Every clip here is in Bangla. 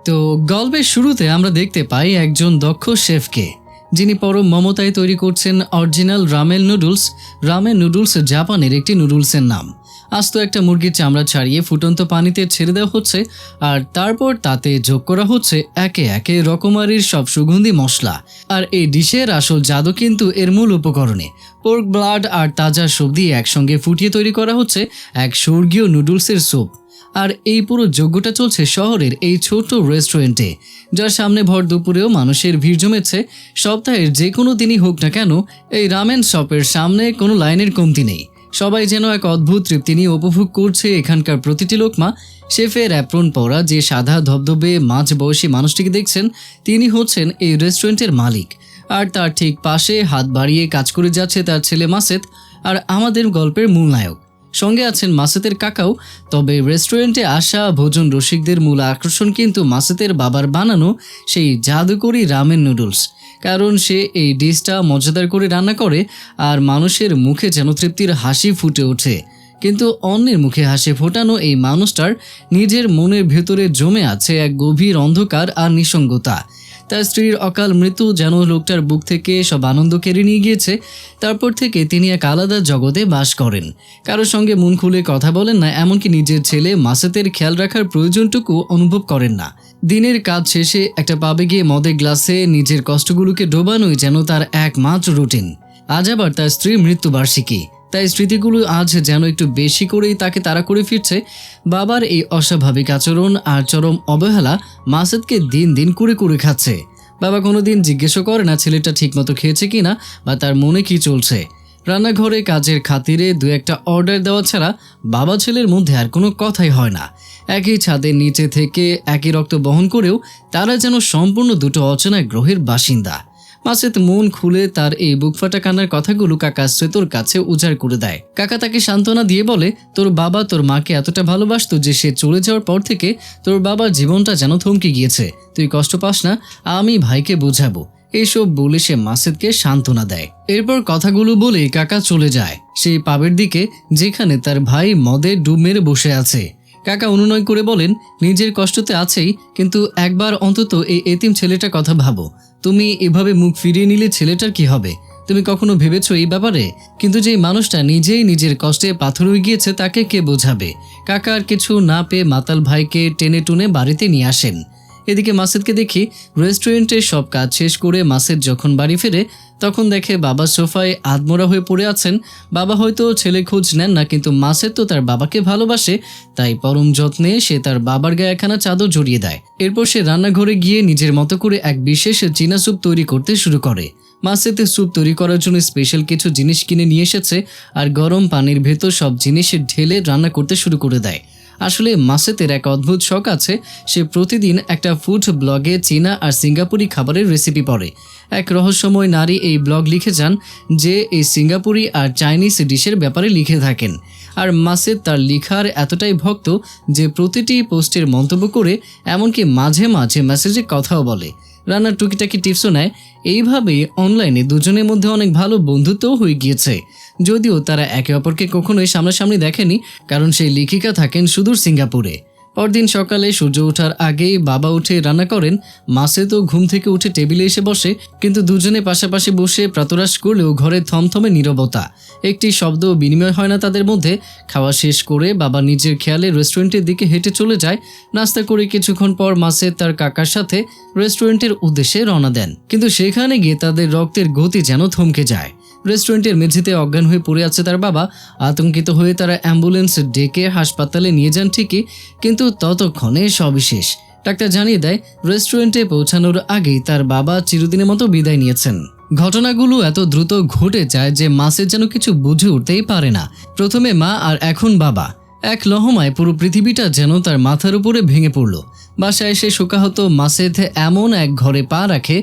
তো গল্পের শুরুতে আমরা দেখতে পাই একজন দক্ষ শেফকে, যিনি পরম মমতায় তৈরি করছেন অরিজিনাল রামেন নুডলস জাপানের একটি নুডলসের নাম। আস্ত একটা মুরগির চামড়া ছাড়িয়ে ফুটন্ত পানিতে ছেড়ে দেওয়া হচ্ছে, আর তারপর তাতে যোগ করা হচ্ছে একে একে রকমারির সব সুগন্ধি মশলা। আর এই ডিশের আসল জাদু কিন্তু এর মূল উপকরণে। পোর্ক ব্লাড আর তাজা সবজি একসঙ্গে ফুটিয়ে তৈরি করা হচ্ছে এক স্বর্গীয় নুডলসের স্যুপ। আর এই পুরো যজ্ঞটা চলছে শহরের এই ছোট রেস্টুরেন্টে, যার সামনে ভর দুপুরেও মানুষের ভিড় জমেছে। সপ্তাহের যে কোনো দিনই হোক না কেন, এই রামেন শপের সামনে কোনো লাইনের কমতি নেই। সবাই যেন এক অদ্ভুত তৃপ্তি নিয়ে উপভোগ করছে এখানকার প্রতিটি লোকমা। শেফের অ্যাপ্রন পরা যে সাদা ধবধবে মাঝ বয়সী মানুষটিকে দেখছেন, তিনি হচ্ছেন এই রেস্টুরেন্টের মালিক। আর তার ঠিক পাশে হাত বাড়িয়ে কাজ করে যাচ্ছে তার ছেলে মাসেদ, আর আমাদের গল্পের মূল নায়ক। সঙ্গে আছেন মাসেদের কাকাও। তবে রেস্টুরেন্টে আসা ভোজন রসিকদের মূল আকর্ষণ কিন্তু মাসেদের বাবার বানানো সেই জাদুকরি রামেন নুডলস। কারণ সে এই ডিশটা মজাদার করে রান্না করে, আর মানুষের মুখে যেন তৃপ্তির হাসি ফুটে ওঠে। কিন্তু অন্যের মুখে হাসি ফোটানো এই মানুষটার নিজের মনের ভেতরে জমে আছে এক গভীর অন্ধকার আর নিঃসঙ্গতা। তার স্ত্রীর অকাল মৃত্যু যেন লোকটার বুক থেকে সব আনন্দ কেড়ে নিয়ে গিয়েছে। তারপর থেকে তিনি এক আলাদা জগতে বাস করেন। কারোর সঙ্গে মন খুলে কথা বলেন না, এমনকি নিজের ছেলে মাসেদের খেয়াল রাখার প্রয়োজনটুকু অনুভব করেন না। দিনের কাজ শেষে একটা পাবে গিয়ে মদের গ্লাসে নিজের কষ্টগুলোকে ডোবানোই যেন তার একমাত্র রুটিন। আজ আবার তার স্ত্রীর মৃত্যুবার্ষিকী, তাই স্মৃতিগুলো আজ যেন একটু বেশি করেই তাকে তাড়া করে ফিরছে। বাবার এই অস্বাভাবিক আচরণ আর চরম অবহেলা মাসেদকে দিন দিন কুড়ে কুড়ে খাচ্ছে। বাবা কোনোদিন জিজ্ঞেসও করে না ছেলেটা ঠিকমতো খেয়েছে কিনা বা তার মনে কি চলছে। রান্নাঘরে কাজের খাতিরে দু একটা অর্ডার দেওয়া ছাড়া বাবা ছেলের মধ্যে আর কোনো কথাই হয় না। একই ছাদের নিচে থেকে একই রক্ত বহন করেও তারা যেন সম্পূর্ণ দুটো অচেনা গ্রহের বাসিন্দা। মাসেদ মন খুলে তার এই বুকফাটা কান্নার কথাগুলো কাকা শ্রেতর কাছে উজাড় করে দেয়। কাকা তাকে সান্ত্বনা দিয়ে বলে, তোর বাবা তোর মাকে এতটা ভালোবাসতো যে সে চলে যাওয়ার পর থেকে তোর বাবার জীবনটা যেন থমকে গিয়েছে। তুই কষ্ট পাস না, আমি ভাইকে বোঝাবো। এইসব বলে সে মাসেদকে সান্ত্বনা দেয়। এরপর কথাগুলো বলে কাকা চলে যায় সেই পাবের দিকে, যেখানে তার ভাই মদে ডুব মেরে বসে আছে। কাকা অনুনয় করে বলেন, নিজের কষ্টতে আছেই, কিন্তু একবার অন্তত এই এতিম ছেলেটার কথা ভাবো। তুমি এভাবে মুখ ফিরিয়ে নিলে ছেলেটার কি হবে? তুমি কখনো ভেবেছো এই ব্যাপারে? কিন্তু যে মানুষটা নিজেই নিজের কষ্টে পাথর হয়ে গিয়েছে, তাকে কে বোঝাবে? কাকা আর কিছু না পেয়ে মাতাল ভাইকে টেনে টুনে বাড়িতে নিয়ে আসেন। এদিকে মাসেদকে দেখি রেস্টুরেন্টের সব কাজ শেষ করে মাসেদ যখন বাড়ি ফেরে, তখন দেখে বাবা সোফায় আধমরা হয়ে পড়ে আছেন। বাবা হয়তো ছেলে খোঁজ নেন না, কিন্তু মাসেদ তো তার বাবাকে ভালোবাসে, তাই পরম যত্নে সে তার বাবার গায়ে একখানা চাদর জড়িয়ে দেয়। এরপর সে রান্নাঘরে গিয়ে নিজের মতো করে এক বিশেষ চীনা স্যুপ তৈরি করতে শুরু করে। মাসেদ স্যুপ তৈরি করার জন্য স্পেশাল কিছু জিনিস কিনে নিয়ে এসেছে, আর গরম পানির ভেতর সব জিনিস ঢেলে রান্না করতে শুরু করে দেয়। আসলে মাসেদের এক অদ্ভুত শখ আছে। সে প্রতিদিন একটা ফুড ব্লগে চীনা আর সিঙ্গাপুরি খাবারের রেসিপি পড়ে। এক রহস্যময় নারী এই ব্লগ লিখে যান, যে এই সিঙ্গাপুরি আর চাইনিজ ডিশের ব্যাপারে লিখে থাকেন। আর মাসেদ তার লেখার এতটাই ভক্ত যে প্রতিটি পোস্টের মন্তব্য করে, এমনকি মাঝে মাঝে মেসেজে কথাও বলে, রান্নার টুকিটাকি টিপসও নেয়। এইভাবেই অনলাইনে দুজনের মধ্যে অনেক ভালো বন্ধুত্বও হয়ে গিয়েছে, যদিও তারা একে অপরকে কখনোই সামনাসামনি দেখেনি, কারণ সেই লেখিকা থাকেন সুদূর সিঙ্গাপুরে। পরদিন সকালে সূর্য ওঠার আগেই বাবা উঠে রান্না করেন। মাসেদও ঘুম থেকে উঠে টেবিলে এসে বসে, কিন্তু দুজনে পাশাপাশি বসে প্রাতরাশ করলেও ঘরে থমথমে নীরবতা। একটি শব্দ বিনিময় হয় না তাদের মধ্যে। খাওয়া শেষ করে বাবা নিজের খেয়ালে রেস্টুরেন্টের দিকে হেঁটে চলে যায়। নাস্তা করে কিছুক্ষণ পর মাসেদ তার কাকার সাথে রেস্টুরেন্টের উদ্দেশ্যে রওনা দেন, কিন্তু সেখানে গিয়ে তাদের রক্তের গতি যেন থমকে যায়। রেস্টুরেন্টের মেঝেতে অজ্ঞান হয়ে পড়ে আছে তার বাবা। আতঙ্কিত হয়ে তারা অ্যাম্বুলেন্স ডেকে হাসপাতালে নিয়ে যান ঠিকই, কিন্তু ততক্ষণে সবই শেষ। ডাক্তার জানিয়ে দেয় রেস্টুরেন্টে পৌঁছানোর আগেই তার বাবা চিরদিনের মতো বিদায় নিয়েছেন। ঘটনাগুলো এত দ্রুত ঘটে যায় যে মাসেদ যেন কিছু বুঝে উঠতেই পারে না। প্রথমে মা আর এখন বাবা, এক লহমায় পুরো পৃথিবীটা যেন তার মাথার উপরে ভেঙে পড়ল। বাসায় এসে শোকাহত মাসেদ এমন এক ঘরে পা রাখে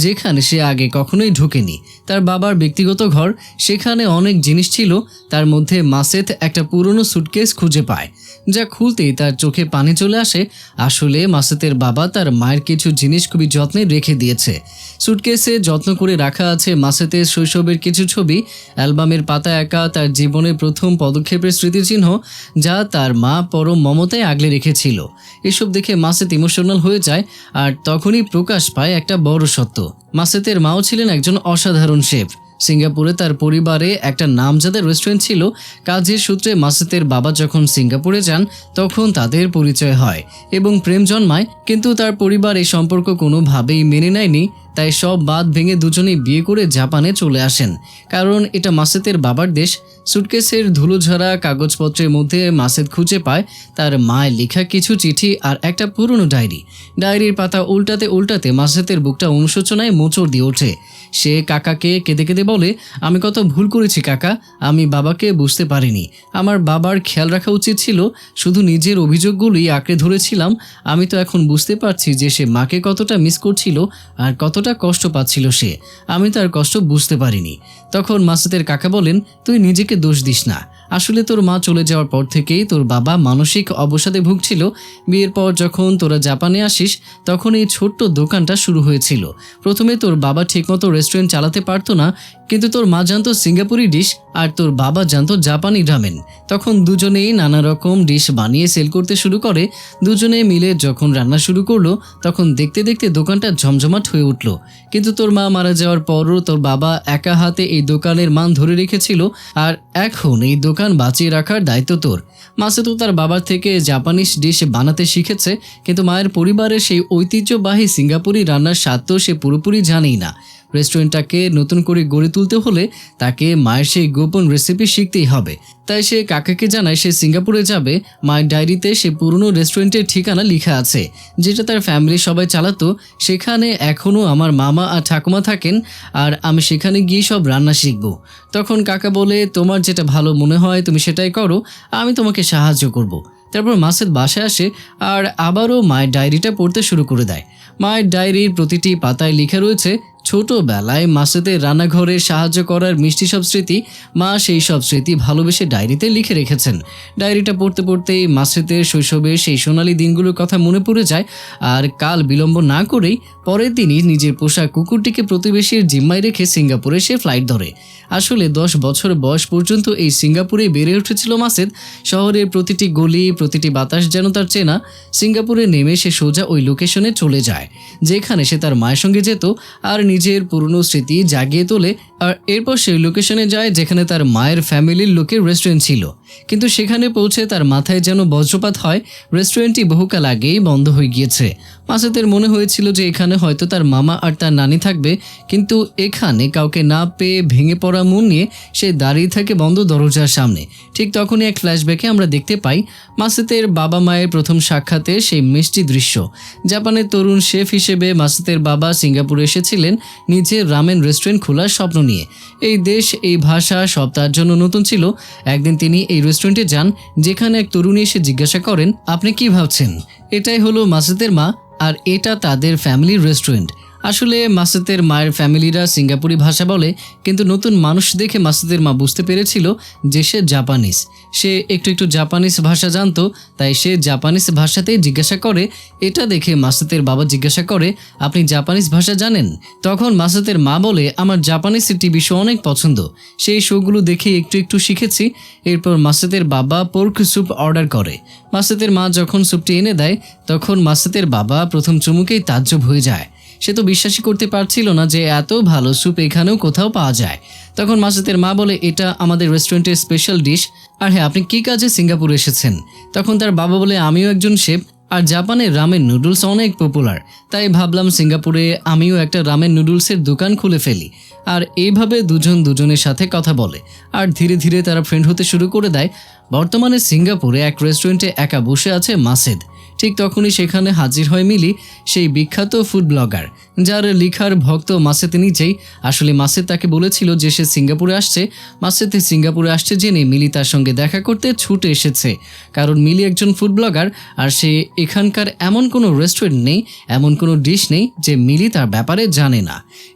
যেখানে সে আগে কখনোই ঢোকেনি। তার বাবার ব্যক্তিগত ঘর, সেখানে অনেক জিনিস ছিল। তার মধ্যে মাসেদ একটা পুরনো সুটকেস খুঁজে পায়, যা খুলতেই তার চোখে পানি চলে আসে। আসলে মাসেদের বাবা তার মায়ের কিছু জিনিস খুবই যত্নে রেখে দিয়েছে। সুটকেসে যত্ন করে রাখা আছে মাসেদের শৈশবের কিছু ছবি, অ্যালবামের পাতায় আঁকা তার জীবনের প্রথম পদক্ষেপের স্মৃতিচিহ্ন, যা তার মা পরম মমতায় আগলে রেখেছিল। এসব দেখে মাসেদ ইমোশনাল হয়ে যায়, আর তখনই প্রকাশ পায় একটা বড় সত্য। মাসেদের মাও ছিলেন একজন অসাধারণ শেফ। সিঙ্গাপুরে তার পরিবারে একটা নামজাদা রেস্টুরেন্ট ছিল। কাজের সূত্রে মাসেদের বাবা যখন সিঙ্গাপুরে যান তখন তাদের পরিচয় হয় এবং প্রেম জন্মায়, কিন্তু তার পরিবার এই সম্পর্ক কোনোভাবেই মেনে নেয়নি। তাই সব বাদ ভেঙে দুজনেই বিয়ে করে জাপানে চলে আসেন, কারণ এটা মাসেদের বাবার দেশ। সুটকেসের ধুলোঝরা কাগজপত্রের মধ্যে মাসেদ খুঁজে পায় তার মায়ের লেখা কিছু চিঠি আর একটা পুরনো ডায়েরি। ডায়েরির পাতা উল্টাতে উল্টাতে মাসেদের বুকটা অনুশোচনায় মোচড় দিয়ে ওঠে। সে কাকাকে কেঁদে কেঁদে বলে, আমি কত ভুল করেছি কাকা, আমি বাবাকে বুঝতে পারিনি। আমার বাবার খেয়াল রাখা উচিত ছিল, শুধু নিজের অভিযোগগুলোই আঁকড়ে ধরেছিলাম। আমি তো এখন বুঝতে পারছি যে সে মাকে কতটা মিস করছিল আর কতটা কষ্ট পাচ্ছিল সে। আমি তার কষ্ট বুঝতে পারিনি। তখন মাসেদের কাকা বলেন, তুই নিজেকে দোষ দিস না। আসলে তোর মা চলে যাওয়ার পর থেকেই তোর বাবা মানসিক অবসাদে ভুগছিল। বিয়ের পর যখন তোরা জাপানে আসিস তখন এই ছোট্ট দোকানটা শুরু হয়েছিল। প্রথমে তোর বাবা ঠিকমতো রেস্টুরেন্ট চালাতে পারতো না, কিন্তু তোর মা জানতো সিঙ্গাপুরি ডিশ আর তোর বাবা জানতো জাপানি রামেন। তখন দুজনেই নানা রকম ডিশ বানিয়ে সেল করতে শুরু করে। দুজনে মিলে যখন রান্না শুরু করলো তখন দেখতে দেখতে দোকানটা জমজমাট হয়ে উঠল। কিন্তু তোর মা মারা যাওয়ার পরও তোর বাবা একা হাতে এই দোকানের মান ধরে রেখেছিল, আর এখন এই দোকান বাঁচিয়ে রাখার দায়িত্ব তোর। মাসেদ তার বাবার থেকে জাপানিজ ডিশ বানাতে শিখেছে, কিন্তু মায়ের পরিবারের সেই ঐতিহ্যবাহী সিঙ্গাপুরি রান্নার স্বাদ তো সে পুরোপুরি জানেই না। রেস্টুরেন্টটাকে নতুন করে গড়ে তুলতে হলে তাকে মায়ের সেই গোপন রেসিপি শিখতেই হবে। তাই সে কাকাকে জানায় সে সিঙ্গাপুরে যাবে। মায়ের ডায়েরিতে সে পুরনো রেস্টুরেন্টের ঠিকানা লেখা আছে, যেটা তার ফ্যামিলি সবাই চালাতো। সেখানে এখনও আমার মামা আর ঠাকুমা থাকেন, আর আমি সেখানে গিয়ে সব রান্না শিখব। তখন কাকা বলে, তোমার যেটা ভালো মনে হয় তুমি সেটাই করো, আমি তোমাকে সাহায্য করব। তারপর মাসেদ বাসায় আসে আর আবারও মায়ের ডায়েরিটা পড়তে শুরু করে দেয়। মায়ের ডায়েরির প্রতিটি পাতায় লেখা রয়েছে ছোটবেলায় মাসেদের রান্নাঘরে সাহায্য করার মিষ্টি সব স্মৃতি। মা সেই সব স্মৃতি ভালোবেসে ডায়েরিতে লিখে রেখেছেন। ডায়েরিটা পড়তে পড়তেই মাসেদের শৈশবের সেই সোনালি দিনগুলোর কথা মনে পড়ে যায়। আর কাল বিলম্ব না করেই পরের দিনই নিজের পোষা কুকুরটিকে প্রতিবেশীর জিম্মায় রেখে সিঙ্গাপুরে সে ফ্লাইট ধরে। আসলে 10 বছর বয়স পর্যন্ত এই সিঙ্গাপুরেই বেড়ে উঠেছিল মাসেদ। শহরের প্রতিটি গলি, প্রতিটি বাতাস যেন তার চেনা। সিঙ্গাপুরে নেমে সে সোজা ওই লোকেশনে চলে যায় যেখানে সে তার মায়ের সঙ্গে যেত আর নিজের পুরনো স্মৃতি জাগিয়ে তোলে। আর এরপর সেই লোকেশনে যায় যেখানে তার মায়ের ফ্যামিলির লোকের রেস্টুরেন্ট ছিল। কিন্তু সেখানে পৌঁছে তার মাথায় যেন বজ্রপাত হয়। রেস্টুরেন্টটি বহুকাল আগেই বন্ধ হয়ে গিয়েছে। মাসেদের মনে হয়েছিল যে এখানে হয়তো তার মামা আর তার নানি থাকবে, কিন্তু এখানে কাউকে না পেয়ে ভেঙে পড়া মন নিয়ে সে দাঁড়িয়ে থাকে বন্ধ দরজার সামনে। ঠিক তখনই এক ফ্ল্যাশব্যাকে আমরা দেখতে পাই মাসেদের বাবা মায়ের প্রথম সাক্ষাতে সেই মিষ্টি দৃশ্য। জাপানের তরুণ শেফ হিসেবে মাসেদের বাবা সিঙ্গাপুরে এসেছিলেন নিজের রামেন রেস্টুরেন্ট খোলার স্বপ্ন নিয়ে। এই দেশ, এই ভাষা সব তার জন্য নতুন ছিল। একদিন তিনি এই রেস্টুরেন্টে যান যেখানে এক তরুণী এসে জিজ্ঞাসা করেন, আপনি কি ভাবছেন? এটাই হলো মাসেদের মা, আর এটা তাদের ফ্যামিলির রেস্টুরেন্ট। আসলে মাসেদের মায়ের ফ্যামিলিরা সিঙ্গাপুরি ভাষা বলে, কিন্তু নতুন মানুষ দেখে মাসেদের মা বুঝতে পেরেছিল যে সে জাপানিজ। সে একটু একটু জাপানিজ ভাষা জানতো, তাই সে জাপানিজ ভাষাতেই জিজ্ঞাসা করে। এটা দেখে মাসেদের বাবা জিজ্ঞাসা করে, আপনি জাপানিজ ভাষা জানেন? তখন মাসেদের মা বলে, আমার জাপানিজ টিভি শো অনেক পছন্দ, সেই শোগুলো দেখে একটু একটু শিখেছি। এরপর মাসেদের বাবা পোর্ক স্যুপ অর্ডার করে। মাসেদের মা যখন স্যুপটি এনে দেয় তখন মাসেদের বাবা প্রথম চুমুকেই তাজ্জব হয়ে যায়। সে তো বিশ্বাসই করতে পারছিল না যে এত ভালো স্যুপ এখানেও কোথাও পাওয়া যায়। তখন মাসেদের মা বলে, এটা আমাদের রেস্টুরেন্টের স্পেশাল ডিশ। আর হ্যাঁ, আপনি কি কাজে সিঙ্গাপুরে এসেছেন? তখন তার বাবা বলে, আমিও একজন শেফ, আর জাপানের রামেন নুডলস অনেক পপুলার, তাই ভাবলাম সিঙ্গাপুরে আমিও একটা রামেন নুডলসের দোকান খুলে ফেলি। আর এইভাবে দুজন দুজনের সাথে কথা বলে আর ধীরে ধীরে তারা ফ্রেন্ড হতে শুরু করে দেয়। বর্তমানে সিঙ্গাপুরে এক রেস্টুরেন্টে একা বসে আছে মাসেদ। ঠিক তখনই সেখানে হাজির হয় মিলি, সেই বিখ্যাত ফুড ব্লগার যার লেখার ভক্ত মাসেদ নিজেই। আসলে মাসেদ তাকে বলেছিল যে সে সিঙ্গাপুরে আসছে। মাসেদ সিঙ্গাপুরে আসছে জেনে মিলি তার সঙ্গে দেখা করতে ছুটে এসেছে, কারণ মিলি একজন ফুড ব্লগার আর সে এখানকার এমন কোনো রেস্টুরেন্ট নেই, এমন কোনো ডিশ নেই যে মিলি তার ব্যাপারে জানে না।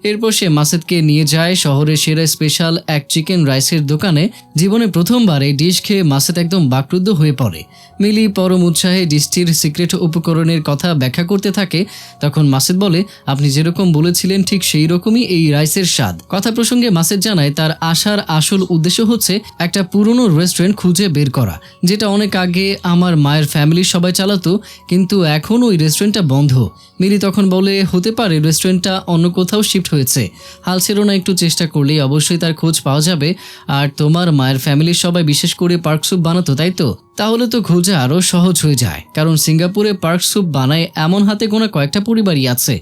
এরপর সে মাসেদকে নিয়ে যায় শহরের সেরা স্পেশাল এক চিকেন রাইসের দোকানে। জীবনে প্রথমবার এই ডিশ খেয়ে মাসেদ একদম বাকরুদ্ধ হয়ে পড়ে। মিলি পরম উৎসাহে ডিশটির সিক্রেট উপকরণের কথা ব্যাখ্যা করতে থাকে। তখন মাসেদ বলে, আপনি যেরকম বলেছিলেন ঠিক সেই রকমই এই রাইসের স্বাদ। কথা প্রসঙ্গে মাসেদ জানায় তার আসার আসল উদ্দেশ্য হচ্ছে একটা পুরনো রেস্টুরেন্ট খুঁজে বের করা, যেটা অনেক আগে আমার মায়ের ফ্যামিলির সবাই চালাতো, কিন্তু এখন ওই রেস্টুরেন্টটা বন্ধ। মিলি তখন বলে, হতে পারে রেস্টুরেন্টটা অন্য কোথাও শিফট হয়েছে, হাল ছেড়ো না, একটু চেষ্টা করলেই অবশ্যই তার খোঁজ পাওয়া যাবে। আর তোমার মায়ের ফ্যামিলির সবাই বিশেষ করে পার্ক স্যুপ বানাতো, তাই তো? তাহলে তো খোঁজা আরও সহজ হয়ে যায়, কারণ সিঙ্গাপুরে পার্ক স্যুপ বানায় এমন হাতে গোনা কয়েকটা পরিবারই আছে।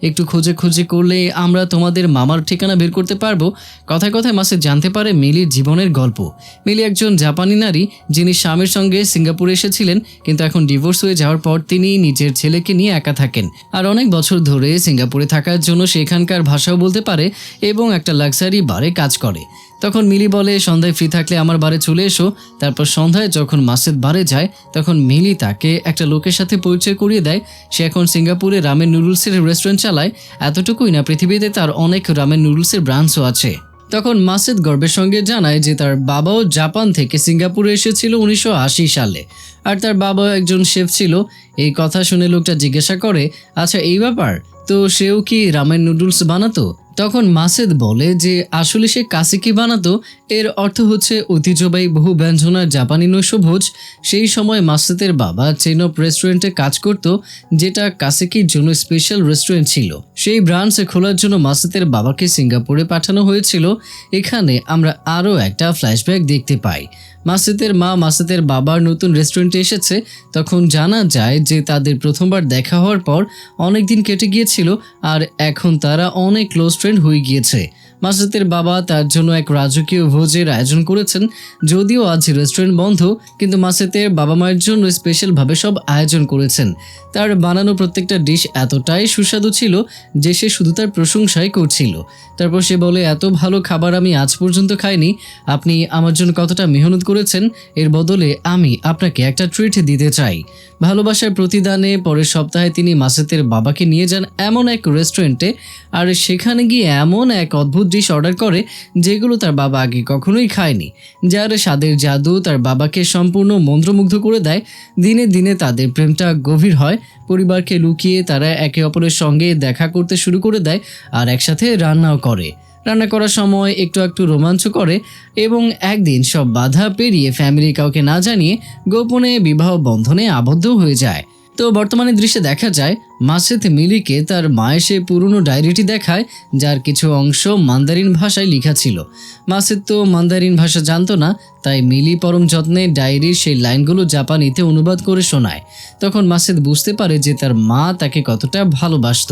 একটু খোঁজে করলে আমরা তোমাদের মামার ঠিকানা বের করতে পারবো। কথায় কথায় মাসেদ জানতে পারে মিলির জীবনের গল্প। মিলি একজন জাপানি নারী যিনি স্বামীর সঙ্গে সিঙ্গাপুরে এসেছিলেন, কিন্তু এখন ডিভোর্স হয়ে যাওয়ার পর তিনি নিজের ছেলেকে নিয়ে একা থাকেন। আর অনেক বছর ধরে সিঙ্গাপুরে থাকার জন্য সেখানকার ভাষাও বলতে পারে এবং একটা লাক্সারি বারে কাজ করে। তখন মিলি বলে, সন্ধ্যায় ফ্রি থাকলে আমার বারে চলে এসো। তারপর সন্ধ্যায় যখন মাসেদ বারে যায়, তখন মিলি তাকে একটা লোকের সাথে পরিচয় করিয়ে দেয়। সে এখন সিঙ্গাপুরে রামেন নুডলসের রেস্টুরেন্ট চালায়। এতটুকুই না, পৃথিবীতে তার অনেক রামেন নুডলসের ব্রাঞ্চও আছে। তখন মাসেদ গর্বের সঙ্গে জানায় যে তার বাবাও জাপান থেকে সিঙ্গাপুরে এসেছিল 1980 সালে, আর তার বাবাও একজন শেফ ছিল। এই কথা শুনে লোকটা জিজ্ঞাসা করে, আচ্ছা এই ব্যাপার, তো সেও কি রামেন নুডলস বানাতো? তখন মাসেদ বলে যে আসলে সে কাসেকি বানাতো। এর অর্থ হচ্ছে ঐতিহ্যবাহী বহু ব্যঞ্জনার জাপানি নৈশভোজ। সেই সময় মাসেদের বাবা চেন অফ রেস্টুরেন্টে কাজ করত, যেটা কাসেকির জন্য স্পেশাল রেস্টুরেন্ট ছিল। সেই ব্রাঞ্চ খোলার জন্য মাসেদের বাবাকে সিঙ্গাপুরে পাঠানো হয়েছিল। এখানে আমরা আরও একটা ফ্ল্যাশব্যাক দেখতে পাই। মাসেদের মা মাসেদের বাবার নতুন রেস্টুরেন্টে এসেছে। তখন জানা যায় যে তাদের প্রথমবার দেখা হওয়ার পর অনেক দিন কেটে গিয়েছিল, আর এখন তারা অনেক ক্লোজ ফ্রেন্ড হয়ে গিয়েছে। মাসেদের বাবা তার জন্য এক রাজকীয় ভোজের আয়োজন করেছেন। যদিও আজ রেস্টুরেন্ট বন্ধ, কিন্তু মাসেদের বাবা মায়ের জন্য স্পেশালভাবে সব আয়োজন করেছেন। তার বানানো প্রত্যেকটা ডিশ এতটাই সুস্বাদু ছিল যে সে শুধু তার প্রশংসাই করছিল। তারপর সে বলে, এত ভালো খাবার আমি আজ পর্যন্ত খাইনি। আপনি আমার জন্য কতটা মেহনত করেছেন, এর বদলে আমি আপনাকে একটা ট্রিট দিতে চাই। ভালোবাসার প্রতিদানে পরের সপ্তাহে তিনি মাসেদের বাবাকে নিয়ে যান এমন এক রেস্টুরেন্টে, আর সেখানে গিয়ে এমন এক অদ্ভুত ডিশ অর্ডার করে যেগুলো তার বাবা আগে কখনোই খায়নি, যার স্বাদের জাদু তার বাবাকে সম্পূর্ণ মন্ত্রমুগ্ধ করে দেয়। দিনে দিনে তাদের প্রেমটা গভীর হয়। পরিবারকে লুকিয়ে তারা একে অপরের সঙ্গে দেখা করতে শুরু করে দেয়, আর একসাথে রান্নাও করে। রান্না করার সময় একটু একটু রোমাঞ্চ করে, এবং একদিন সব বাধা পেরিয়ে ফ্যামিলি কাউকে না জানিয়ে গোপনে বিবাহ বন্ধনে আবদ্ধ হয়ে যায়। তো বর্তমানে দৃশ্যে দেখা যায় মাসেদ মিলিকে তার মায়ের সে পুরনো ডায়েরিটি দেখায়, যার কিছু অংশ মান্দারিন ভাষায় লেখা ছিল। মাসেদ তো মান্দারিন ভাষা জানতো না, তাই মিলি পরম যত্নে ডায়েরির সেই লাইনগুলো জাপানিতে অনুবাদ করে শোনায়। তখন মাসেদ বুঝতে পারে যে তার মা তাকে কতটা ভালোবাসত।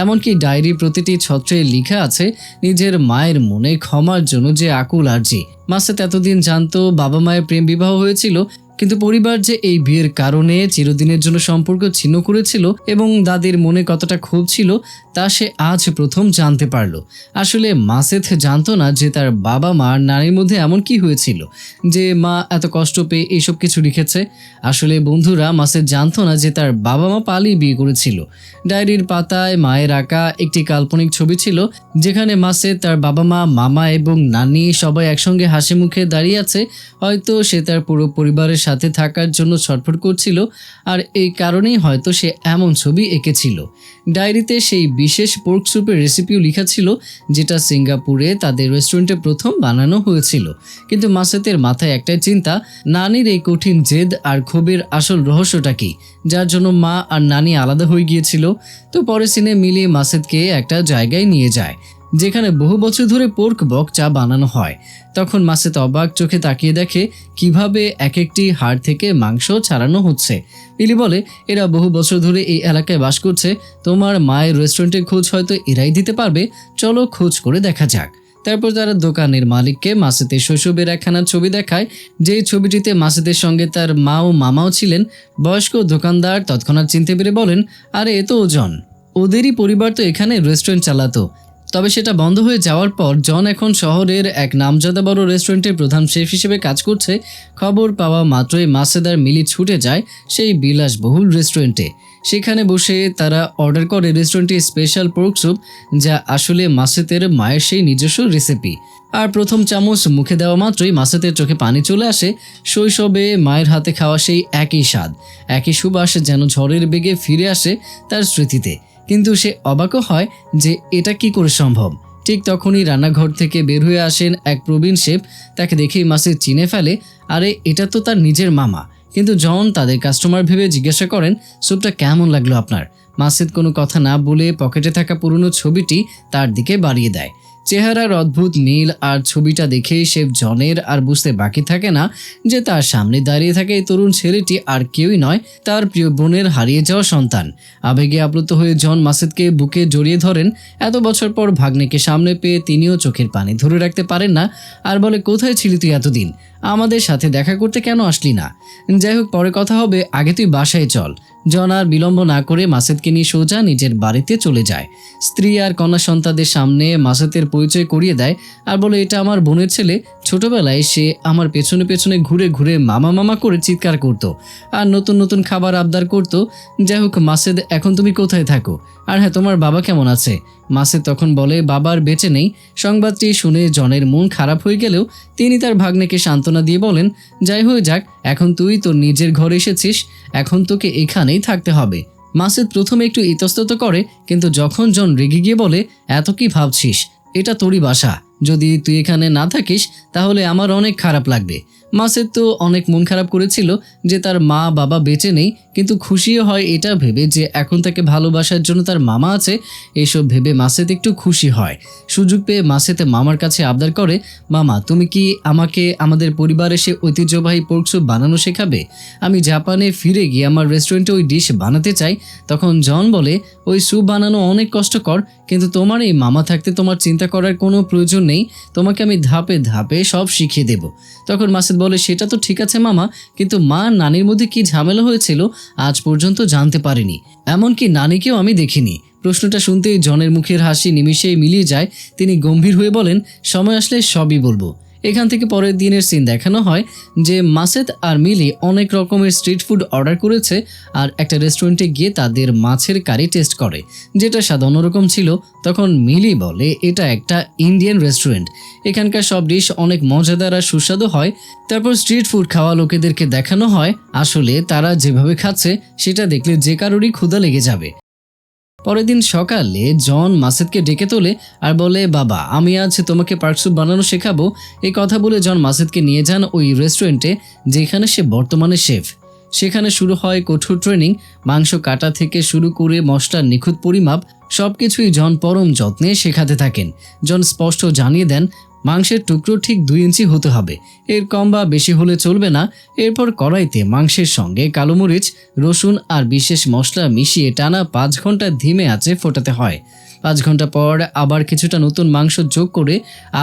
এমনকি ডায়েরির প্রতিটি ছত্রে লেখা আছে নিজের মায়ের মনে ক্ষমার জন্য যে আকুল আর্জি। মাসেদ এতদিন জানতো বাবা মায়ের প্রেম বিবাহ হয়েছিল, কিন্তু পরিবার যে এই বিয়ের কারণে চিরদিনের জন্য সম্পর্ক ছিন্ন করেছিল এবং দাদির মনে কতটা ক্ষোভ ছিল তা সে আজ প্রথম জানতে পারল। আসলে মাসেদ জানতো না যে তার বাবা মা আর নানির মধ্যে এমন কি হয়েছিল যে মা এত কষ্ট পেয়ে এইসব কিছু লিখেছে। আসলে বন্ধুরা, মাসেদ জানতো না যে তার বাবা মা পালিয়ে বিয়ে করেছিল। ডায়েরির পাতায় মায়ের আঁকা একটি কাল্পনিক ছবি ছিল, যেখানে মাসেদ, তার বাবা মা, মামা এবং নানি সবাই একসঙ্গে হাসি মুখে দাঁড়িয়ে আছে। হয়তো সে তার পুরো পরিবারের সাথে থাকার জন্য ছটফট করছিল, আর এই কারণেই হয়তো সে এমন ছবি এঁকেছিল। ডায়েরিতে সেই বিশেষ পোর্ক স্যুপের রেসিপিও লেখা ছিল, যেটা সিঙ্গাপুরে তাদের রেস্টুরেন্টে প্রথম বানানো হয়েছিল। কিন্তু মাসেদের মাথায় একটাই চিন্তা, নানির এই কঠিন জেদ আর ক্ষোভের আসল রহস্যটা কি, যার জন্য মা আর নানি আলাদা হয়ে গিয়েছিল। তো পরের সিনে মিলিয়ে মাসেদকে একটা জায়গায় নিয়ে যায় যেখানে বহু বছর ধরে পোর্ক বক চা বানানো হয়। তখন মাসেদ অবাক চোখে তাকিয়ে দেখে কিভাবে এক একটি হাড় থেকে মাংস ছাড়ানো হচ্ছে। মিলি বলে, এরা বহু বছর ধরে এই এলাকায় বাস করছে, তোমার মায়ের রেস্টুরেন্টের খোঁজ হয়তো এরাই দিতে পারবে, চলো খোঁজ করে দেখা যাক। তারপর তারা দোকানের মালিককে মাসেদের শৈশবের একখানা ছবি দেখায়, যেই ছবিটিতে মাসেদের সঙ্গে তার মা ও মামাও ছিলেন। বয়স্ক দোকানদার তৎক্ষণাৎ চিনতে পেরে বলেন, আরে এ তো জন, ওদেরই পরিবার তো এখানে রেস্টুরেন্ট চালাতো। তবে সেটা বন্ধ হয়ে যাওয়ার পর জন এখন শহরের এক নামজাদা বড় রেস্টুরেন্টের প্রধান শেফ হিসেবে কাজ করছে। খবর পাওয়া মাত্রই মাসেদ আর মিলি ছুটে যায় সেই বিলাসবহুল রেস্টুরেন্টে। সেখানে বসে তারা অর্ডার করে রেস্টুরেন্টের স্পেশাল পোর্ক স্যুপ, যা আসলে মাসেদের মায়ের সেই নিজস্ব রেসিপি। আর প্রথম চামচ মুখে দেওয়া মাত্রই মাসেদের চোখে পানি চলে আসে। শৈশবে মায়ের হাতে খাওয়া সেই একই স্বাদ, একই সুবাস যেন ঝড়ের বেগে ফিরে আসে তার স্মৃতিতে। কিন্তু সে অবাকও হয় যে এটা কি করে সম্ভব। ঠিক তখনই রান্নাঘর থেকে বের হয়ে আসেন এক প্রবীণ শেফ। তাকে দেখেই মাসেদ চিনে ফেলে, আরে এটা তো তার নিজের মামা। কিন্তু জন তাদের কাস্টমার ভেবে জিজ্ঞাসা করেন, স্যুপটা কেমন লাগলো আপনার? মাসেদ কোনো কথা না বলে পকেটে থাকা পুরনো ছবিটি তার দিকে বাড়িয়ে দেয়। চেহারার অদ্ভুত মিল আর ছবিটা দেখেই শেফ জনের আর বুঝতে বাকি থাকে না যে তার সামনে দাঁড়িয়ে থাকে এই তরুণ ছেলেটি আর কেউই নয়, তার প্রিয় বোনের হারিয়ে যাওয়া সন্তান। আবেগে আপ্লুত হয়ে জন মাসেদকে বুকে জড়িয়ে ধরেন। এত বছর পর ভাগ্নেকে সামনে পেয়ে তিনিও চোখের পানি ধরে রাখতে পারেন না, আর বলে, কোথায় ছিলি তুই এতদিন? আমাদের সাথে দেখা করতে কেন আসলি না? যাই হোক, পরে কথা হবে, আগে তুই বাসায় চল। জন আর বিলম্ব না করে মাসেদকে নিয়ে সোজা নিজের বাড়িতে চলে যায়। স্ত্রী আর কন্যা সন্তানদের সামনে মাসেদের পরিচয় করিয়ে দেয় আর বলে, এটা আমার বোনের ছেলে। ছোটবেলায় সে আমার পেছনে পেছনে ঘুরে ঘুরে মামা মামা করে চিৎকার করতো আর নতুন নতুন খাবার আবদার করতো। যাই হোক মাসেদ, এখন তুমি কোথায় থাকো? আর হ্যাঁ, তোমার বাবা কেমন আছে? মাসেদ তখন বলে, বাবার বেঁচে নেই। সংবাদটি শুনে জনের মন খারাপ হয়ে গেলেও তিনি তার ভাগ্নেকে সান্ত্বনা দিয়ে বলেন, যাই হয়ে যাক, এখন তুই তোর নিজের ঘরে এসেছিস, এখন তোকে এখানেই থাকতে হবে। মাসেদ প্রথমে একটু ইতস্তত করে, কিন্তু যখন জন রেগে গিয়ে বলে, এত কি ভাবছিস, এটা তোরই বাসা, যদি তুই এখানে না থাকিস তাহলে আমার অনেক খারাপ লাগবে। মাসেদ তো অনেক মন খারাপ করেছিল যে তার মা বাবা বেঁচে নেই, কিন্তু খুশিও হয় এটা ভেবে যে এখন তাকে ভালোবাসার জন্য তার মামা আছে। এসব ভেবে মাসেদ একটু খুশি হয়। সুযোগ পেয়ে মাসেদ মামার কাছে আবদার করে, মামা তুমি কি আমাকে আমাদের পরিবারে সে ঐতিহ্যবাহী পোর্ক স্যুপ বানানো শেখাবে? আমি জাপানে ফিরে গিয়ে আমার রেস্টুরেন্টে ওই ডিশ বানাতে চাই। তখন জন বলে, ওই স্যুপ বানানো অনেক কষ্টকর, কিন্তু তোমার এই মামা থাকতে তোমার চিন্তা করার কোনো প্রয়োজন নেই, তোমাকে আমি ধাপে ধাপে সব শিখিয়ে দেব। তখন মাসেদ বলে, সেটা তো ঠিক আছে মামা, কিন্তু মা নানির মধ্যে কি ঝামেলা হয়েছিল আজ পর্যন্ত জানতে পারিনি, এমনকি নানিকেও আমি দেখিনি। প্রশ্নটা শুনতেই জনের মুখের হাসি নিমিষেই মিলিয়ে যায়। তিনি গম্ভীর হয়ে বলেন, সময় আসলে সবই বলবো। এখান থেকে পরের দিনের সিন দেখানো হয় যে মাসেদ আর মিলি অনেক রকমের স্ট্রিট ফুড অর্ডার করেছে আর একটা রেস্টুরেন্টে গিয়ে তাদের মাছের কারি টেস্ট করে, যেটা স্বাদ অন্যরকম ছিল। তখন মিলি বলে, এটা একটা ইন্ডিয়ান রেস্টুরেন্ট, এখানকার সব ডিশ অনেক মজাদার আর সুস্বাদু হয়। তারপর স্ট্রিট ফুড খাওয়া লোকেদেরকে দেখানো হয় আসলে তারা যেভাবে খাচ্ছে সেটা দেখলে যে কারোরই ক্ষুধা লেগে যাবে। পরের দিন সকালে জন মাসেদকে ডেকে তোলে আর বলে, বাবা আমি আজ তোমাকে পার্ক স্যুপ বানানো শেখাবো। এই কথা বলে জন মাসেদকে নিয়ে যান ওই রেস্টুরেন্টে যেখানে সে বর্তমানে শেফ। সেখানে শুরু হয় কঠোর ট্রেনিং। মাংস কাটা থেকে শুরু করে মশলার নিখুঁত পরিমাপ সবকিছুই জন পরম যত্নে শেখাতে থাকেন। জন স্পষ্ট জানিয়ে দেন, মাংসের টুকরো ঠিক 2 ইঞ্চি হতে হবে, এর কম বা বেশি হলে চলবে না। এরপর কড়াইতে মাংসের সঙ্গে কালো মরিচ, রসুন আর বিশেষ মশলা মিশিয়ে টানা 5 ঘন্টা ধিমে আঁচে ফোটাতে হয়। 5 ঘন্টা পর আবার কিছুটা নতুন মাংস যোগ করে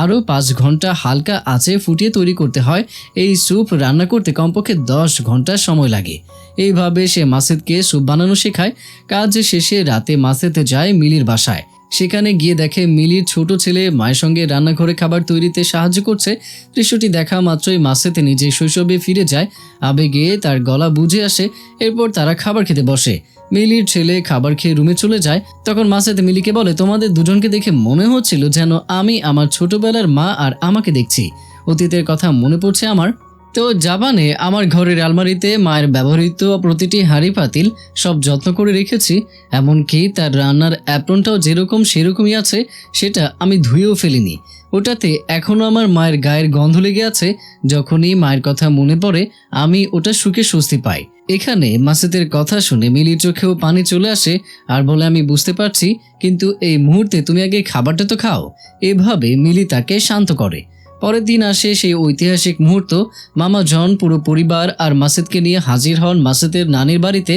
আরও 5 ঘন্টা হালকা আঁচে ফুটিয়ে তৈরি করতে হয়। এই স্যুপ রান্না করতে কমপক্ষে 10 ঘন্টা সময় লাগে। এইভাবে সে মাসেদকে স্যুপ বানানো শেখায়। কাজ শেষে রাতে মাসেদ যায় মিলির বাসায়। সেখানে গিয়ে দেখে মিলির ছোট ছেলে মায়ের সঙ্গে রান্নাঘরে খাবার তৈরিতে সাহায্য করছে। দৃশ্যটি দেখা মাত্রই মাসেদ নিজের শৈশবে ফিরে যায়। আবেগে তার গলা বুঝে আসে। এরপর তারা খাবার খেতে বসে। মিলির ছেলে খাবার খেয়ে রুমে চলে যায়। তখন মাসেদ মিলিকে বলে, তোমাদের দুজনকে দেখে মনে হচ্ছিল যেন আমি আমার ছোটবেলার মা আর আমাকে দেখছি। অতীতের কথা মনে পড়ছে আমার। তো জাপানে আমার ঘরের আলমারিতে মায়ের ব্যবহৃত প্রতিটি হাঁড়ি পাতিল সব যত্ন করে রেখেছি, এমনকি তার রান্নার অ্যাপ্রনটাও যেরকম সেরকমই আছে, সেটা আমি ধুয়েও ফেলিনি। ওটাতে এখনও আমার মায়ের গায়ের গন্ধ লেগে আছে। যখনই মায়ের কথা মনে পড়ে আমি ওটা শুকে স্বস্তি পাই। এখানে মাসেদের কথা শুনে মিলির চোখেও পানি চলে আসে আর বলে, আমি বুঝতে পারছি, কিন্তু এই মুহূর্তে তুমি আগে খাবারটা তো খাও। এভাবে মিলি তাকে শান্ত করে। পরের দিন আসে সেই ঐতিহাসিক মুহূর্ত। মামা জন পুরো পরিবার আর মাসেদকে নিয়ে হাজির হন মাসেদের নানির বাড়িতে।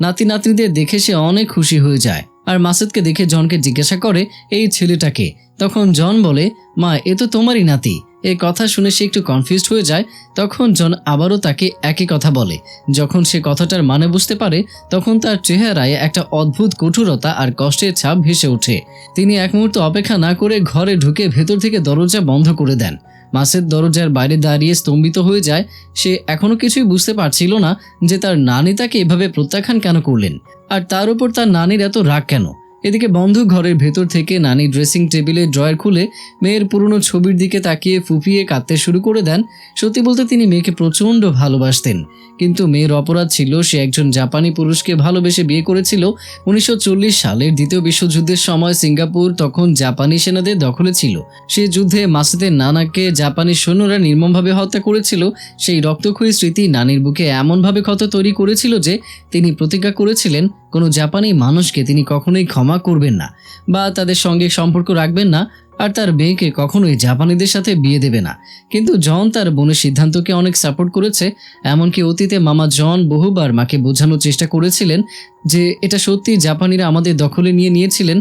নাতি নাতনিদের দেখে সে অনেক খুশি হয়ে যায় আর মাসুদকে দেখে জনকে জিজ্ঞাসা করে এই ছেলেটাকে। তখন জন বলে, মা এ তো তোমারই নাতি। এই কথা শুনে সে একটু কনফিউজড হয়ে যায়। তখন জন আবারও তাকে একই কথা বলে। যখন সে কথাটার মানে বুঝতে পারে তখন তার চেহারায় একটা অদ্ভুত কঠোরতা আর কষ্টের ছাপ ভেসে ওঠে। তিনি এক মুহূর্ত অপেক্ষা না করে ঘরে ঢুকে ভেতর থেকে দরজা বন্ধ করে দেন। মাসুদ দরজার বাইরে দাঁড়িয়ে স্তম্ভিত হয়ে যায়। সে এখনো কিছুই বুঝতে পারছিল না যে তার নানি তাকে এভাবে প্রত্যাখ্যান কেন করলেন, আর তার উপর তার নানির এত রাগ কেন। এদিকে বন্ধ ঘরের ভেতর থেকে নানি ড্রেসিং টেবিলে ড্রয়ার খুলে মেয়ের পুরনো ছবির দিকে তাকিয়ে ফুপিয়ে কাঁদতে শুরু করে দেন। সত্যি বলতে তিনি মেয়েকে প্রচণ্ড ভালোবাসতেন, কিন্তু মেয়ের অপরাধ ছিল সে একজন জাপানি পুরুষকে ভালোবেসে বিয়ে করেছিল। 1940 সালের দ্বিতীয় বিশ্বযুদ্ধের সময় সিঙ্গাপুর তখন জাপানি সেনাদের দখলে ছিল। সেই যুদ্ধে মাসুদের নানাকে জাপানি সৈন্যরা নির্মমভাবে হত্যা করেছিল। সেই রক্তক্ষয়ী স্মৃতি নানির বুকে এমনভাবে ক্ষত তৈরি করেছিল যে তিনি প্রতিজ্ঞা করেছিলেন কোনো জাপানি মানুষকে তিনি কখনোই ক্ষমা করবেন না বা তাদের সঙ্গে সম্পর্ক রাখবেন না, আর তার মেয়েকে কখনোই জাপানিদের সাথে বিয়ে দেবে না। কিন্তু জন তার বোনের সিদ্ধান্তকে অনেক সাপোর্ট করেছে। এমনকি অতীতে মামা জন বহুবার মাকে বোঝানোর চেষ্টা করেছিলেন যে এটা সত্যি জাপানিরা আমাদের দখলে নিয়েছিলেন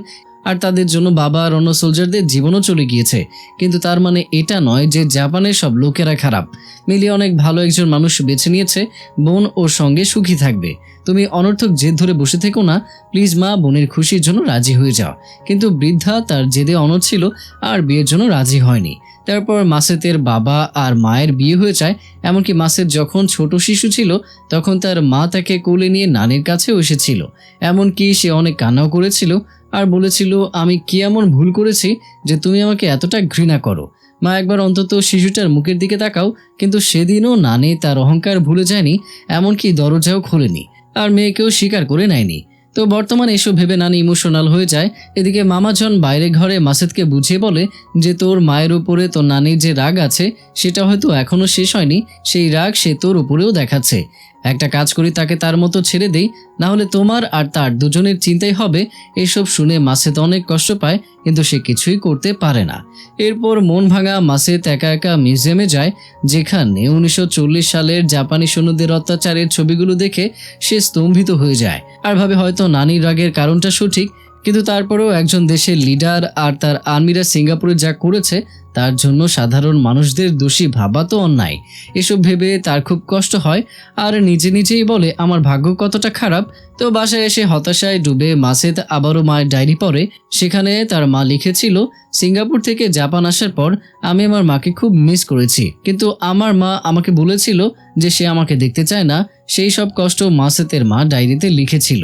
আর তাদের জন্য বাবা আর অন্য সোলজারদের জীবনও চলে গিয়েছে। কিন্তু তার মানে এটা নয় যে জাপানের সব লোকেরা খারাপ। মিলি অনেক ভালো একজন মানুষ বেছে নিয়েছে, বোন ওর সঙ্গে সুখী থাকবে। তুমি অনর্থক জেদ ধরে বসে থেকো না, প্লিজ মা, বোনের খুশির জন্য রাজি হয়ে যাও। কিন্তু বৃদ্ধা তার জেদে অনড় ছিল আর বিয়ের জন্য রাজি হয়নি। তারপর মাসুদের বাবা আর মায়ের বিয়ে হয়ে যায়। এমনকি মাসুদ যখন ছোট শিশু ছিল তখন তার মা তাকে কোলে নিয়ে নানির কাছেও এসেছিল। এমনকি সে অনেক কান্নাও করেছিল আর বলেছিল, আমি কি এমন ভুল করেছি যে তুমি আমাকে এতটা ঘৃণা করো। মা, একবার অন্তত শিশুটার মুখের দিকে তাকাও। কিন্তু সেদিনও নানি তার অহংকার ভুলে যায়নি, এমনকি দরজাও খোলেনি আর মেয়েকেও স্বীকার করে নেয়নি। তো বর্তমানে এসব ভেবে নানি ইমোশনাল হয়ে যায়। এদিকে মামা জন বাইরে ঘরে মাসুদকে বুঝিয়ে বলে যে তোর মায়ের উপরে তোর নানির যে রাগ আছে সেটা হয়তো এখনো শেষ হয়নি, সেই রাগ সে তোর উপরেও দেখাচ্ছে। একটা কাজ করি, তাকে তার মতো ছেড়ে দেই, না হলে তোমার আর তার দুজনের চিন্তাই হবে। এসব শুনে মাসুদ অনেক কষ্ট পায়, কিন্তু সে কিছুই করতে পারে না। এরপর মন ভাঙা মাসুদ একা একা মিউজিয়ামে যায়, যেখানে 1940 সালের জাপানি সৈন্যদের অত্যাচারের ছবিগুলো দেখে সে স্তম্ভিত হয়ে যায় আর ভাবে হয়তো নানির রাগের কারণটা সঠিক। কিন্তু তারপরেও একজন দেশের লিডার আর তার আর্মিরা সিঙ্গাপুরে যা করেছে তার জন্য সাধারণ মানুষদের দোষী ভাবা তো অন্যায়। এসব ভেবে তার খুব কষ্ট হয় আর নিজেই বলে আমার ভাগ্য কতটা খারাপ। তো বাসায় এসে হতাশায় ডুবে মাসুদ আবারও মায়ের ডায়েরি পড়ে। সেখানে তার মা লিখেছিল, সিঙ্গাপুর থেকে জাপান আসার পর আমি আমার মাকে খুব মিস করেছি, কিন্তু আমার মা আমাকে বলেছিল যে সে আমাকে দেখতে চায় না। সেই সব কষ্ট মাসুদের মা ডায়েরিতে লিখেছিল।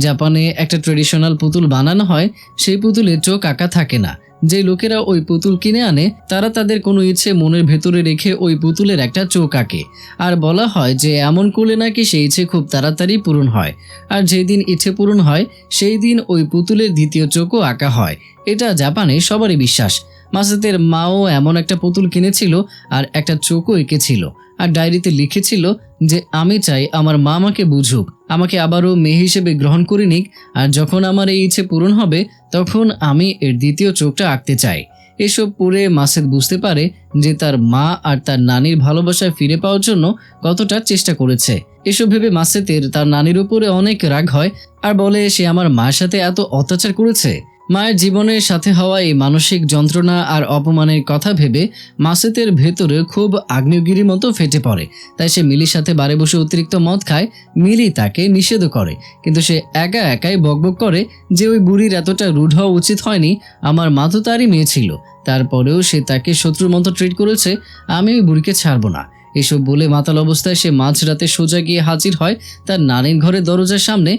জাপানে একটা ট্রেডিশনাল পুতুল বানানো হয়, সেই পুতুলে চোখ আঁকা থাকে না। যে লোকেরা ওই পুতুল কিনে আনে তারা তাদের কোনো ইচ্ছে মনের ভেতরে রেখে ওই পুতুলের একটা চোখ আঁকে, আর বলা হয় যে এমন করলে নাকি সেই ইচ্ছে খুব তাড়াতাড়ি পূরণ হয়। আর যেই দিন ইচ্ছে পূরণ হয় সেই দিন ওই পুতুলের দ্বিতীয় চোখও আঁকা হয়। এটা জাপানে সবারই বিশ্বাস। মাসুদের মাও এমন একটা পুতুল কিনেছিল আর একটা চোখও এঁকেছিল, আর ডায়েরিতে লিখেছিল যে আমি চাই আমার মা আমাকে বুঝুক, আমাকে আবারও মেয়ে হিসেবে গ্রহণ করে নিক, আর যখন আমার এই ইচ্ছে পূরণ হবে তখন আমি এর দ্বিতীয় চোখটা আঁকতে চাই। এসব পড়ে মাসুদ বুঝতে পারে যে তার মা আর তার নানির ভালোবাসা ফিরে পাওয়ার জন্য কতটা চেষ্টা করেছে। এসব ভেবে মাসুদের তার নানির উপরে অনেক রাগ হয় আর বলে সে আমার মায়ের সাথে এত অত্যাচার করেছে। মায়ের জীবনের সাথে হওয়া এই মানসিক যন্ত্রণা আর অপমানের কথা ভেবে মাসুদের ভেতরে খুব আগ্নেয়গিরির মতো ফেটে পড়ে। তাই সে মিলির সাথে বারে বসে অতিরিক্ত মদ খায়। মিলি তাকে নিষেধও করে, কিন্তু সে একাই বকবক করে যে ওই বুড়ির এতটা রুড হওয়া উচিত হয়নি, আমার মা তো তারই মেয়ে ছিল, তারপরেও সে তাকে শত্রুর মতো ট্রিট করেছে, আমি ওই বুড়িকে ছাড়বো না। এসব বলে মাতাল অবস্থায় সে মাঝরাতে সোজা গিয়ে হাজির হয় তার নানির ঘরের দরজার সামনে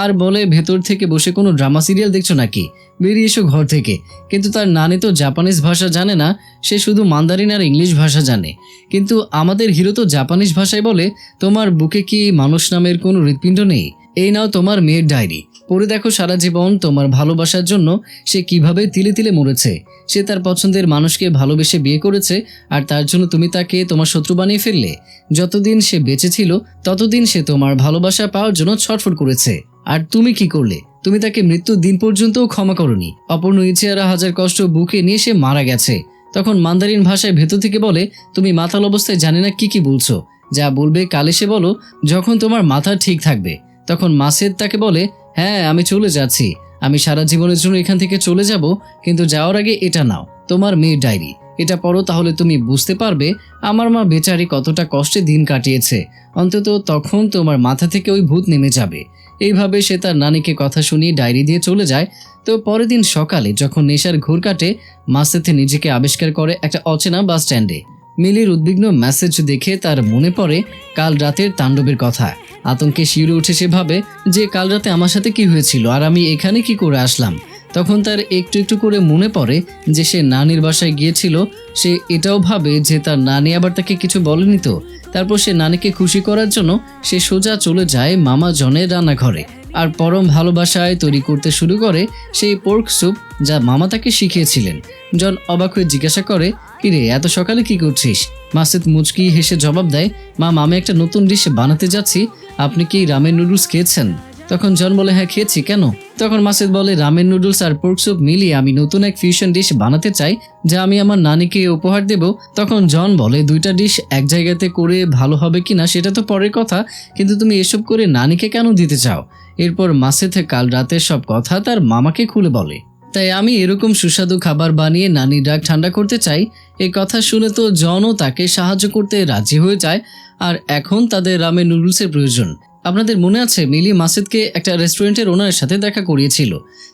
আর বলে, ভেতর থেকে বসে কোনো ড্রামা সিরিয়াল দেখছো নাকি, বেরিয়ে এসো ঘর থেকে। কিন্তু তার নানি তো জাপানিজ ভাষা জানে না, সে শুধু মান্দারিন আর ইংলিশ ভাষা জানে। কিন্তু আমাদের হিরো তো জাপানিজ ভাষায় বলে, তোমার বুকে কি মানুষ নামের কোনো হৃৎপিণ্ড নেই? এই নাও তোমার মেয়ের ডায়েরি, পড়ে দেখো সারা জীবন তোমার ভালোবাসার জন্য সে কিভাবে তিলে তিলে মরেছে। সে তার পছন্দের মানুষকে ভালোবেসে বিয়ে করেছে আর তার জন্য তুমি তাকে তোমার শত্রু বানিয়ে ফেললে। যতদিন সে বেঁচে ছিল ততদিন সে তোমার ভালোবাসা পাওয়ার জন্য ছটফট করেছে, আর তুমি কি করলে? তুমি তাকে মৃত্যুর দিন পর্যন্তও ক্ষমা করনি। অপূর্ণ ইচ্ছে আর হাজার কষ্ট বুকে নিয়ে সে মারা গেছে। তখন মান্দারিন ভাষায় ভেতর থেকে বলে, তুমি মাতাল অবস্থায় জানি না কি বলছো, যা বলবে কাল এসে বলো, যখন তোমার মাথা ঠিক থাকবে। তখন মাসুদ তাকে বলে, হ্যাঁ আমি চলে যাচ্ছি, আমি সারা জীবনের জন্য এখান থেকে চলে যাব, কিন্তু যাওয়ার আগে এটা নাও, তোমার মেয়ের ডায়েরি। এটা পড়ো, তাহলে তুমি বুঝতে পারবে আমার মা বেচারি কতটা কষ্টে দিন কাটিয়েছে। অন্তত তখন তোমার মাথা থেকে ওই ভূত নেমে যাবে। এইভাবে সে তার নানিকে কথা শুনিয়ে ডায়েরি দিয়ে চলে যায়। তো পরের দিন সকালে যখন নেশার ঘোর কাটে, মাসেথে নিজেকে আবিষ্কার করে একটা অচেনা বাস স্ট্যান্ডে। মিলির উদ্বিগ্ন মেসেজ দেখে তার মনে পড়ে কাল রাতের তাণ্ডবের কথা। আতঙ্কে শিউরে উঠে সে ভাবে যে কাল রাতে আমার সাথে কি হয়েছিল আর আমি এখানে কি করে আসলাম। তখন তার একটু একটু করে মনে পড়ে যে সে নানির বাসায় গিয়েছিল। সে এটাও ভাবে যে তার নানি আবার তাকে কিছু বলেনি তো। তারপর সে নানিকে খুশি করার জন্য সে সোজা চলে যায় মামা জনের রান্নাঘরে আর পরম ভালোবাসায় তৈরি করতে শুরু করে সেই পোর্ক স্যুপ যা মামা তাকে শিখিয়েছিলেন। জন অবাক হয়ে জিজ্ঞাসা করে, কিরে এত সকালে কি করছিস? মাসেদ মুচকি হেসে জবাব দেয়, মা, আমি একটা নতুন ডিশ বানাতে যাচ্ছি, আপনি কি রামেন নুডলস খেয়েছেন? তখন জন বলে, হ্যাঁ খেয়েছি, কেন? তখন মাসেদ বলে, রামেন নুডলস আর পোর্ক স্যুপ মিলিয়ে আমি নতুন এক ফিউশন ডিশ বানাতে চাই যা আমি আমার নানিকে উপহার দেব। তখন জন বলে, দুইটা ডিশ এক জায়গাতে করে ভালো হবে কিনা সেটা তো পরের কথা, কিন্তু তুমি এসব করে নানিকে কেন দিতে চাও? এরপর মাসেদ কাল রাতের সব কথা তার মামাকে খুলে বলে। তাই আমি এরকম সুস্বাদু খাবার বানিয়ে নানির রাগ ঠান্ডা করতে চাই। এই কথা শুনে তো জনও তাকে সাহায্য করতে রাজি হয়ে যায়। আর এখন তাদের রামেন নুডলসের প্রয়োজন। আপনাদের মনে আছে মিলি মাসেদকে একটা রেস্টুরেন্টের ওনারের সাথে দেখা করিয়েছিল।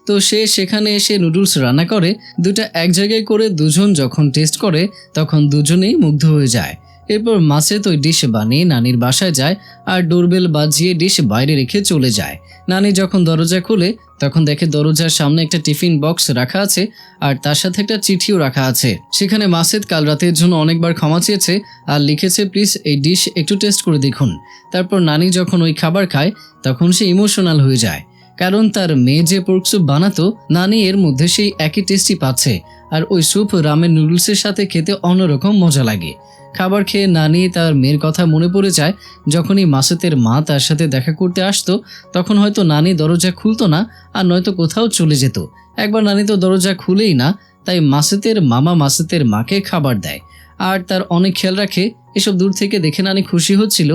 তো সে সেখানে এসে নুডলস রান্না করে দুটা এক জায়গায় করে দুজন যখন টেস্ট করে তখন দুজনেই মুগ্ধ হয়ে যায়। এরপর মাসেদ ওই ডিশ বানিয়ে নানির বাসায় যায় আর ডোরবেল বাজিয়ে ডিশ বাইরে রেখে চলে যায়। নানি যখন দরজা খুলে তখন দেখে দরজার সামনে একটা টিফিন বক্স রাখা আছে আর তার সাথে একটা চিঠিও রাখা আছে। সেখানে মাসেদ কাল রাতের জন্য অনেকবার ক্ষমা চেয়েছে আর লিখেছে, প্লিজ এই ডিশ একটু টেস্ট করে দেখুন। তারপর নানি যখন ওই খাবার খায় তখন সে ইমোশনাল হয়ে যায়, কারণ তার মেয়ে যে পোর্ক স্যুপ বানাতো নানি এর মধ্যে সেই একই টেস্টই পাচ্ছে আর ওই স্যুপ রামেন নুডলসের সাথে খেতে অন্যরকম মজা লাগে। খাবার খেয়ে নানি তার মেয়ের কথা মনে পড়ে যায়। যখনই মাসেদের মা তার সাথে দেখা করতে আসতো তখন হয়তো নানি দরজা খুলতো না আর নয়তো কোথাও চলে যেত। একবার নানি তো দরজা খুলেই না, তাই মাসেদের মামা মাসেদের মাকে খাবার দেয় আর তার অনেক খেয়াল রাখে। এসব দূর থেকে দেখে নানি খুশি হচ্ছিল।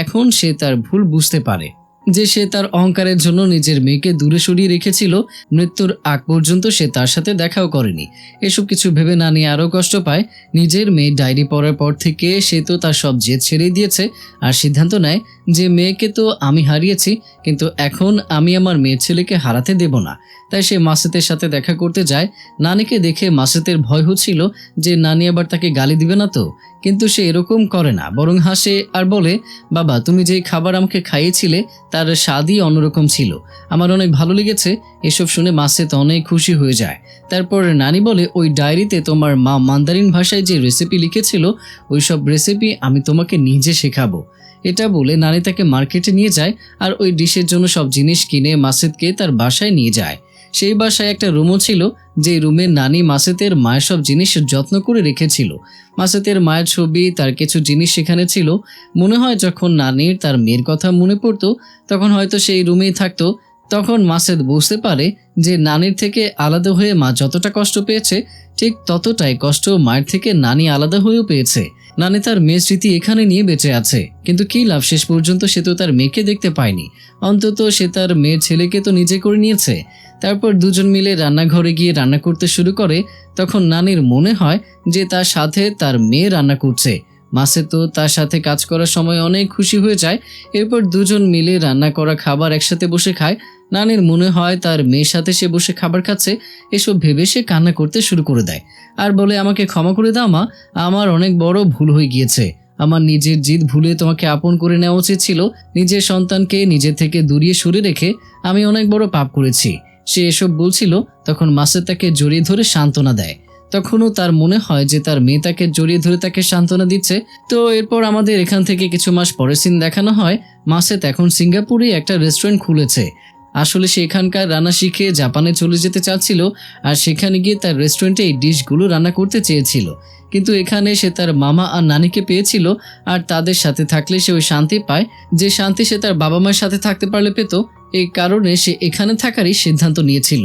এখন সে তার ভুল বুঝতে পারে যে সে তার অহংকারের জন্য নিজের মেয়েকে দূরে সরিয়ে রেখেছিল। মৃত্যুর আগ পর্যন্ত সে তার সাথে দেখাও করেনি। এসব কিছু ভেবে নানি আরও কষ্ট পায়। নিজের মেয়ে ডায়েরি পড়ার পর থেকে সে তো তার সব জেদ ছেড়ে দিয়েছে আর সিদ্ধান্ত নেয় যে মেয়েকে তো আমি হারিয়েছি, কিন্তু এখন আমি আমার মেয়ের ছেলেকে হারাতে দেব না। তাই সে মাসেদের সাথে দেখা করতে যায়। নানিকে দেখে মাসেদের ভয় হচ্ছিল যে নানি আবার তাকে গালি দিবে না তো, কিন্তু সে এরকম করে না, বরং হাসে আর বলে, বাবা তুমি যেই খাবার আমাকে খাইয়েছিলে তার স্বাদই অন্যরকম ছিল, আমার অনেক ভালো লেগেছে। এসব শুনে মাসেদ অনেক খুশি হয়ে যায়। তারপর নানি বলে, ওই ডায়েরিতে তোমার মা মান্দারিন ভাষায় যে রেসিপি লিখেছিল ওই সব রেসিপি আমি তোমাকে নিজে শেখাবো। এটা বলে নানি তাকে মার্কেটে নিয়ে যায় আর ওই ডিশের জন্য সব জিনিস কিনে মাসেদকে তার বাসায় নিয়ে যায়। সেই বাসায় একটা রুমও ছিল, যে রুমে নানি মাসেদের মায়ের সব জিনিস যত্ন করে রেখেছিল। মাসেদের মায়ের ছবি, তার কিছু জিনিস সেখানে ছিল। মনে হয় যখন নানির তার মেয়ের কথা মনে পড়তো তখন হয়তো সেই রুমেই থাকতো। তখন মাসেদ বুঝতে পারে যে নানির থেকে আলাদা হয়ে মা যতটা কষ্ট পেয়েছে ঠিক ততটাই কষ্ট মায়ের থেকে নানি আলাদা হয়েও পেয়েছে। নানি তার মেয়ের স্মৃতি এখানে নিয়ে বেঁচে আছে, কিন্তু কী লাভ, শেষ পর্যন্ত সে তো তার মেয়েকে দেখতে পায়নি। অন্তত সে তার মেয়ের ছেলেকে তো নিজে করে নিয়েছে। তারপর দুজন মিলে রান্নাঘরে গিয়ে রান্না করতে শুরু করে। তখন নানির মনে হয় যে তার সাথে তার মেয়ে রান্না করছে। মাসেদ তো তার সাথে কাজ করার সময় অনেক খুশি হয়ে যায়। এরপর দুজন মিলে রান্না করা খাবার একসাথে বসে খায়। নানির মনে হয় তার মেয়ের সাথে সে বসে খাবার খাচ্ছে। এসব ভেবে সে কান্না করতে শুরু করে দেয় আর বলে, আমাকে ক্ষমা করে দাও মা, আমার অনেক বড় ভুল হয়ে গিয়েছে। আমার নিজের জিদ ভুলে তোমাকে আপন করে নেওয়া উচিত ছিল। নিজের সন্তানকে নিজের থেকে দূরিয়ে সরে রেখে আমি অনেক বড় পাপ করেছি। সে এসব বলছিল তখন মাসেদ তাকে জড়িয়ে ধরে সান্ত্বনা দেয়। তখনও তার মনে হয় যে তার মেয়ে তাকে জড়িয়ে ধরে তাকে সান্ত্বনা দিচ্ছে। তো এরপর আমাদের এখান থেকে কিছু মাস পরের সিন দেখানো হয়। মাসেদ এখন সিঙ্গাপুরে একটা রেস্টুরেন্ট খুলেছে। আসলে সে এখানকার রান্না শিখে জাপানে চলে যেতে চাচ্ছিল আর সেখানে গিয়ে তার রেস্টুরেন্টে এই ডিশগুলো রান্না করতে চেয়েছিল। কিন্তু এখানে সে তার মামা আর নানিকে পেয়েছিল আর তাদের সাথে থাকলে সে ওই শান্তি পায় যে শান্তি সে তার বাবা মায়ের সাথে থাকতে পারলে পেত। এই কারণে সে এখানে থাকারই সিদ্ধান্ত নিয়েছিল।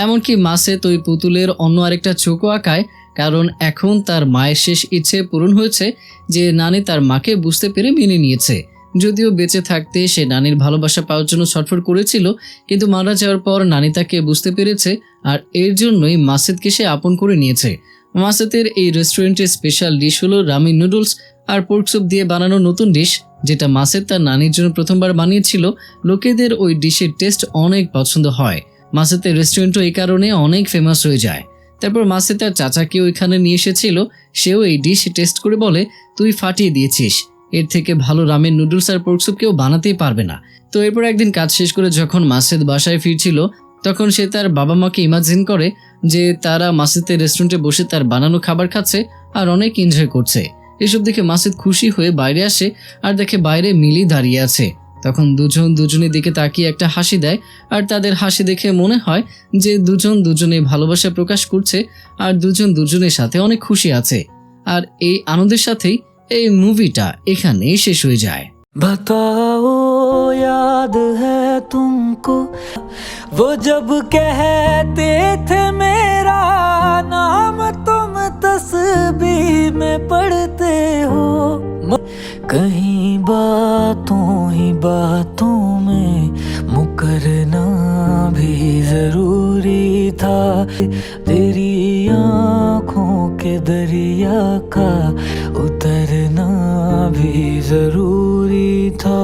এমনকি মাসেদ ওই পুতুলের অন্য আরেকটা চোখও আঁকায়, কারণ এখন তার মায়ের শেষ ইচ্ছে পূরণ হয়েছে যে নানি তার মাকে বুঝতে পেরে মেনে নিয়েছে। যদিও বেঁচে থাকতে সে নানির ভালোবাসা পাওয়ার জন্য ছটফট করেছিল, কিন্তু মারা যাওয়ার পর নানি তাকে বুঝতে পেরেছে আর এর জন্যই মাসেদকে সে আপন করে নিয়েছে। মাসেদের এই রেস্টুরেন্টের স্পেশাল ডিশ হলো রামেন নুডলস আর পোর্ক স্যুপ দিয়ে বানানো নতুন ডিশ, যেটা মাসেদ তার নানির জন্য প্রথমবার বানিয়েছিল। লোকেদের ওই ডিশের টেস্ট অনেক পছন্দ হয়। মাসেদের রেস্টুরেন্টও এই কারণে অনেক ফেমাস হয়ে যায়। তারপর মাসেদ তার চাচাকে ওইখানে নিয়ে এসেছিল, সেও এই ডিশ টেস্ট করে বলে, তুই ফাটিয়ে দিয়েছিস, এর থেকে ভালো রামেন নুডলস আর পোর্ক স্যুপ কেউ বানাতেই পারবে না। তো এরপর একদিন কাজ শেষ করে যখন মাসেদ বাসায় ফিরছিল, তখন সে তার বাবা মাকে ইমাজিন করে যে তারা মাসেদের রেস্টুরেন্টে বসে তার বানানো খাবার খাচ্ছে আর অনেক এনজয় করছে। এসব দেখে মাসেদ খুশি হয়ে বাইরে আসে আর দেখে বাইরে মিলি দাঁড়িয়ে আছে। তখন দুজন দুজনের দিকে তাকিয়ে একটা হাসি দেয়, আর তাদের হাসি দেখে মনে হয় যে দুজন দুজনে ভালোবাসা প্রকাশ করছে আর দুজন দুজনের সাথে অনেক খুশি আছে। আর এই আনন্দের সাথেই এই মুভিটা এখানেই শেষ হয়ে যায়। बताओ याद है तुमको वो जब कहते थे मेरा नाम तुम तस्बीह में पढ़ते हो, कहीं बातों ही बातों में मुकरना भी जरूरी था, तेरी आँखों के दरिया का उतरना भी जरूरी था।